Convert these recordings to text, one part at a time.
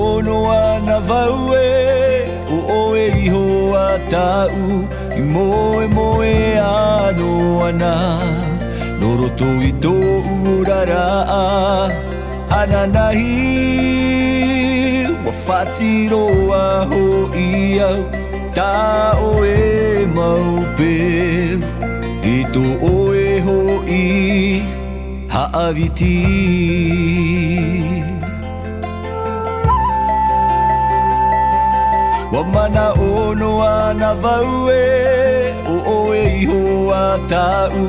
ono ana vaue o oe iho a tau I moe moe ano ana no roto I tō urara ana nahi wa whatiro aho I au ta oe maupe I tō oe ho I haawiti Wa mana ono ana vaue o oe iho a tau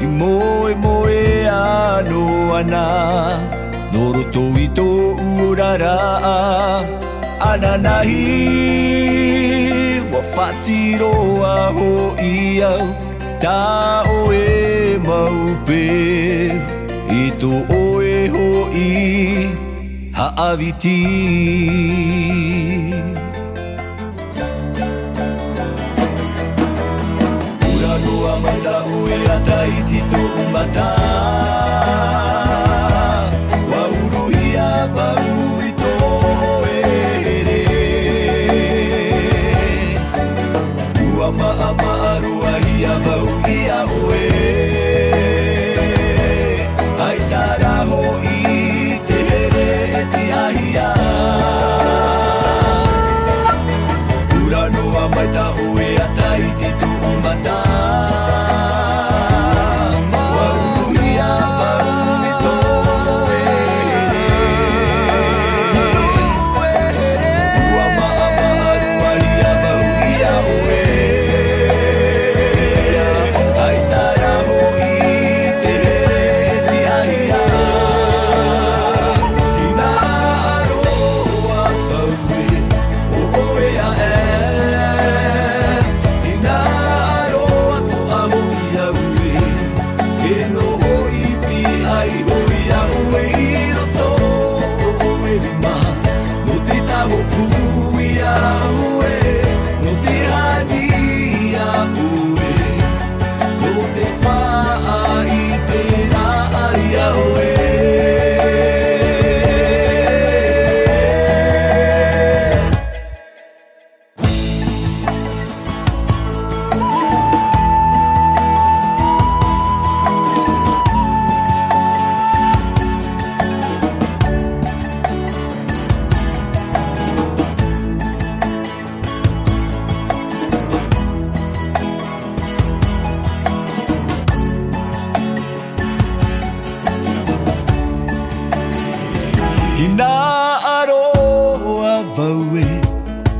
I moe moe ano ana no roto I tō urara ana nahi wa whatiro aho I au ta oe maupe I tō oe ho I haawiti Mata ue ata I tito umata Wa uruhia vau I tō here Ua maa maa ruahia vau I a oe Ai taraho I te here e te ahia Ura noa mata ue ata I tito umata Hina aroa vaue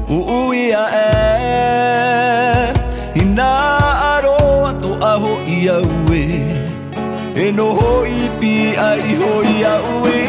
o uia e Hina aroa to aho I aue E no hoi pi ai hoi aue